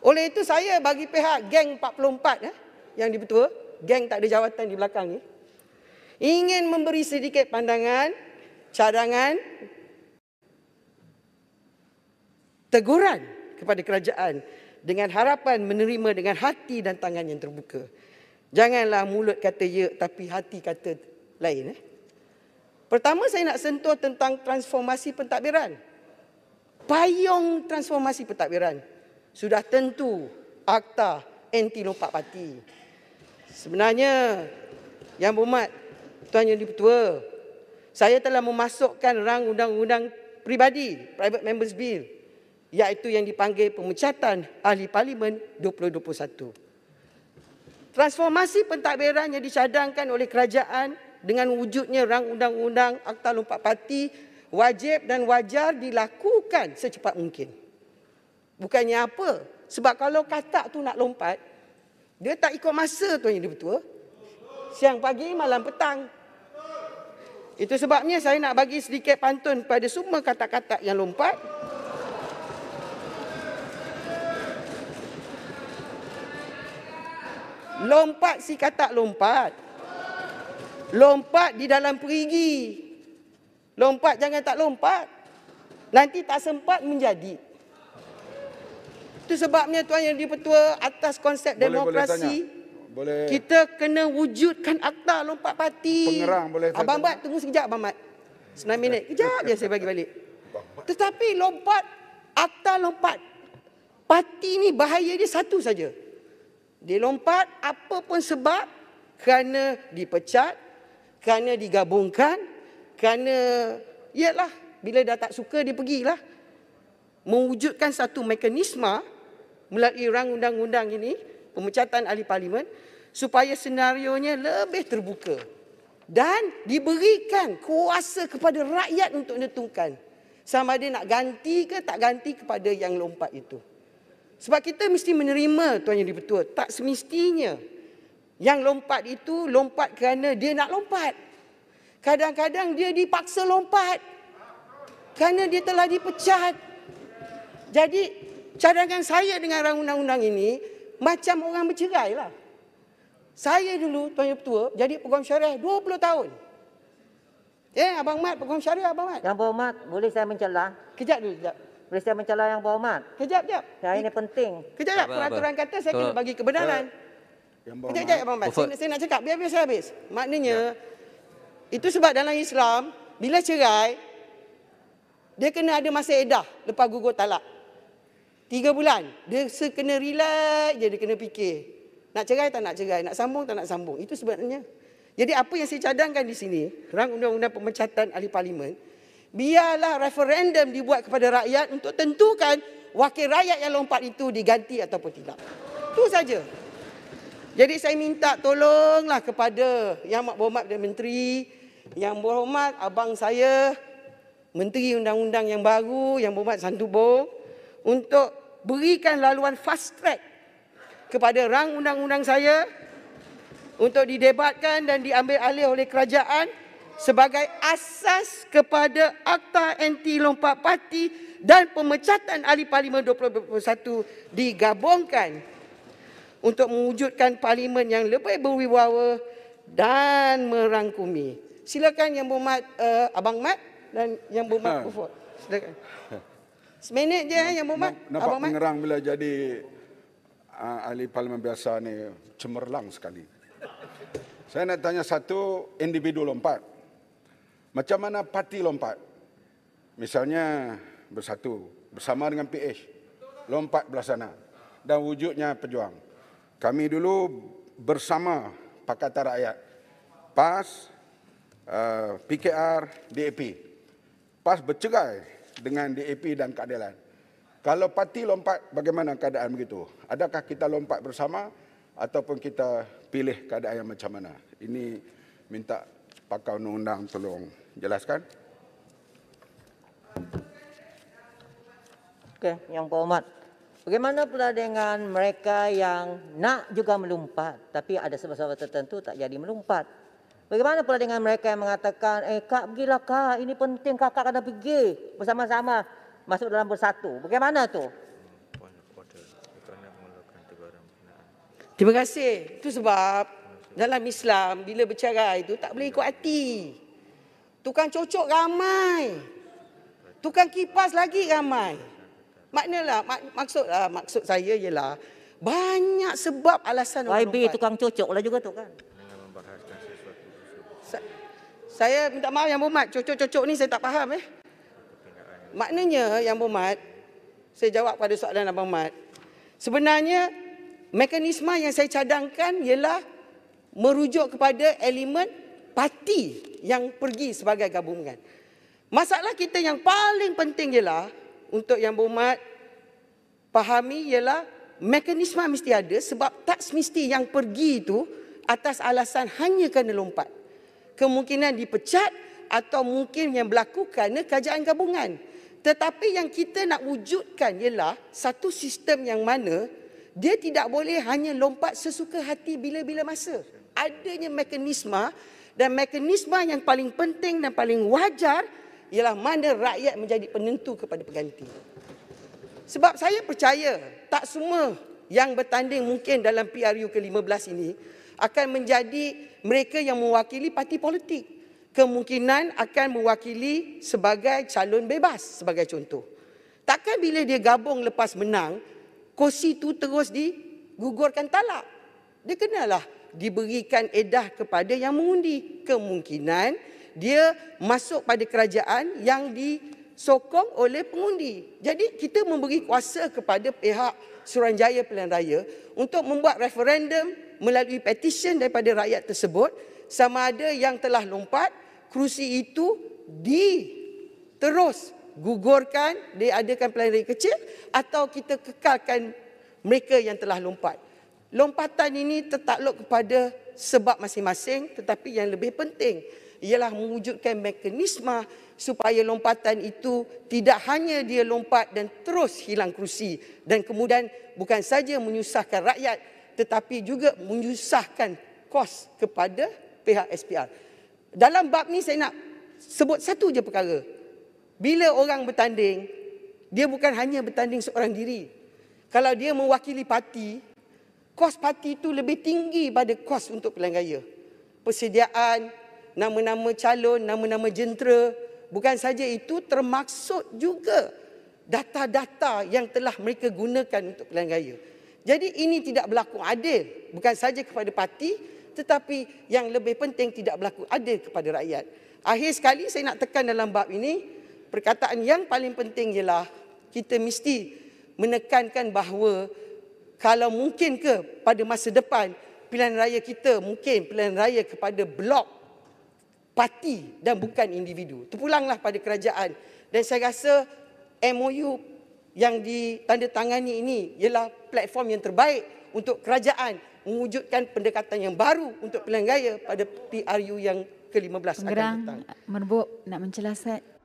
Oleh itu saya bagi pihak geng 44 yang dibetul, geng tak ada jawatan di belakang ni, ingin memberi sedikit pandangan, cadangan, teguran kepada kerajaan dengan harapan menerima dengan hati dan tangan yang terbuka. Janganlah mulut kata ya tapi hati kata lain. Pertama saya nak sentuh tentang transformasi pentadbiran. Payung transformasi pentadbiran sudah tentu Akta Anti Lompat Parti. Sebenarnya Yang Berhormat Tuan Yang Di-Pertua, saya telah memasukkan rang undang-undang peribadi, Private Members Bill, iaitu yang dipanggil Pemecatan Ahli Parlimen 2021. Transformasi pentadbiran yang dicadangkan oleh kerajaan dengan wujudnya rang undang-undang Akta Lompat Parti wajib dan wajar dilakukan secepat mungkin. Bukannya apa? Sebab kalau katak tu nak lompat, dia tak ikut masa Tuan Yang Di-Pertua. Siang pagi, malam petang. Itu sebabnya saya nak bagi sedikit pantun pada semua katak-katak yang lompat. Lompat si katak lompat. Lompat di dalam perigi. Lompat jangan tak lompat. Nanti tak sempat menjadi. Itu sebabnya Tuan Yang Di-Pertua, atas konsep demokrasi, kita kena wujudkan Akta Lompat Parti. Pengerang boleh. Abang Mat, tunggu sekejap Abang Mat. 9 minit. Kejap je saya bagi balik. Tetapi lompat, Akta Lompat Parti ni bahaya dia satu saja. Dia lompat apa pun sebab, kerana dipecat, kerana digabungkan, kerana ialah bila dah tak suka dia pergilah. Mewujudkan satu mekanisme melalui rang undang-undang ini, Pemecatan Ahli Parlimen, supaya senarionya lebih terbuka dan diberikan kuasa kepada rakyat untuk menentukan sama ada nak ganti ke tak ganti kepada yang lompat itu. Sebab kita mesti menerima Tuan Yang Di-Pertua, tak semestinya yang lompat itu lompat kerana dia nak lompat. Kadang-kadang dia dipaksa lompat kerana dia telah dipecat. Jadi cadangan saya dengan rang undang-undang ini macam orang bercerai lah. Saya dulu Tuan Yang Di-Pertua jadi peguam syariah 20 tahun. Abang Mat, peguam syariah Abang Mat. Yang Berhormat, boleh saya mencelah? Kejap dulu, kejap. Boleh saya mencelah Yang Berhormat? Kejap. Yang ini penting. Kejap. Peraturan kata saya kena bagi kebenaran. Kejap Abang Mat. Saya nak cakap, biar saya habis. Maknanya, itu sebab dalam Islam, bila cerai, dia kena ada masa edah lepas gugur talak. 3 bulan. Dia kena relax je, dia kena fikir. Nak cerai tak nak cerai, nak sambung tak nak sambung. Itu sebenarnya. Jadi apa yang saya cadangkan di sini, rang undang-undang Pemecatan Ahli Parlimen, biarlah referendum dibuat kepada rakyat untuk tentukan wakil rakyat yang lompat itu diganti ataupun tidak. Itu saja. Jadi saya minta tolonglah kepada Yang Berhormat Perdana Menteri, Yang Berhormat abang saya, Menteri Undang-Undang yang baru, Yang Berhormat Santubong, untuk berikan laluan fast track kepada rang undang-undang saya untuk didebatkan dan diambil alih oleh kerajaan sebagai asas kepada Akta Anti Lompat Parti dan Pemecatan Ahli Parlimen 2021 digabungkan untuk mewujudkan parlimen yang lebih berwibawa dan merangkumi. Silakan Yang Berhormat Abang Mat dan Yang Berhormat Ufuk. Silakan. Seminit je Yang Berhormat. Nampak pengerang bila jadi ahli parlimen biasa ni cemerlang sekali. Saya nak tanya satu, individu lompat. Macam mana parti lompat? Misalnya bersatu, bersama dengan PH. Lompat belah sana. Dan wujudnya pejuang. Kami dulu bersama Pakatan Rakyat. PAS, PKR, DAP. PAS bercerai dengan DAP dan keadilan. Kalau parti lompat, bagaimana keadaan begitu? Adakah kita lompat bersama ataupun kita pilih keadaan yang macam mana? Ini minta pakar undang-undang tolong jelaskan. Okey, Yang Berhormat. Bagaimana pula dengan mereka yang nak juga melompat tapi ada sebab-sebab tertentu tak jadi melompat? Bagaimana pula dengan mereka yang mengatakan, Kak pergilah Kak, ini penting kakak kena pergi bersama-sama masuk dalam bersatu. Bagaimana tu? Terima kasih. Itu sebab dalam Islam bila bercerai itu tak boleh ikut hati. Tukang cocok ramai. Tukang kipas lagi ramai. Maknalah maksud saya ialah banyak sebab alasan orang YB lompat. tukang cocok lah juga tu kan. Saya minta maaf Yang Berhormat, cocok-cocok ni saya tak faham Maknanya Yang Berhormat, saya jawab pada soalan Abang Mat. Sebenarnya mekanisme yang saya cadangkan ialah merujuk kepada elemen parti yang pergi sebagai gabungan. Masalah kita yang paling penting ialah untuk Yang Berhormat fahami ialah mekanisme mesti ada sebab tak semesti yang pergi itu atas alasan hanya kerana lompat. Kemungkinan dipecat atau mungkin yang berlaku kerana kerajaan gabungan. Tetapi yang kita nak wujudkan ialah satu sistem yang mana dia tidak boleh hanya lompat sesuka hati bila-bila masa. Adanya mekanisme dan mekanisme yang paling penting dan paling wajar ialah mana rakyat menjadi penentu kepada pengganti. Sebab saya percaya tak semua yang bertanding mungkin dalam PRU ke-15 ini akan menjadi mereka yang mewakili parti politik. Kemungkinan akan mewakili sebagai calon bebas sebagai contoh. Takkan bila dia gabung lepas menang, kursi itu terus digugurkan talak. Dia kenalah diberikan edah kepada yang mengundi. Kemungkinan dia masuk pada kerajaan yang disokong oleh pengundi. Jadi kita memberi kuasa kepada pihak Suruhanjaya Pilihan Raya untuk membuat referendum melalui petition daripada rakyat tersebut sama ada yang telah lompat kerusi itu terus gugurkan, diadakan pilihan raya kecil atau kita kekalkan mereka yang telah lompat. Lompatan ini tertakluk kepada sebab masing-masing, tetapi yang lebih penting ialah mewujudkan mekanisme supaya lompatan itu tidak hanya dia lompat dan terus hilang kerusi dan kemudian bukan saja menyusahkan rakyat tetapi juga menyusahkan kos kepada pihak SPR. Dalam bab ni saya nak sebut satu je perkara. Bila orang bertanding, dia bukan hanya bertanding seorang diri. Kalau dia mewakili parti, kos parti itu lebih tinggi pada kos untuk pilihan raya. Persediaan, nama-nama calon, nama-nama jentera, bukan saja itu termaksud juga data-data yang telah mereka gunakan untuk pilihan raya. Jadi ini tidak berlaku adil, bukan saja kepada parti, tetapi yang lebih penting tidak berlaku adil kepada rakyat. Akhir sekali saya nak tekan dalam bab ini, perkataan yang paling penting ialah kita mesti menekankan bahawa kalau mungkin ke pada masa depan pilihan raya kita mungkin pilihan raya kepada blok parti dan bukan individu. Terpulanglah pada kerajaan dan saya rasa MOU yang ditandatangani ini ialah platform yang terbaik untuk kerajaan mewujudkan pendekatan yang baru untuk pilihan raya pada PRU yang ke-15 akan datang. Merbuk nak mencelaskan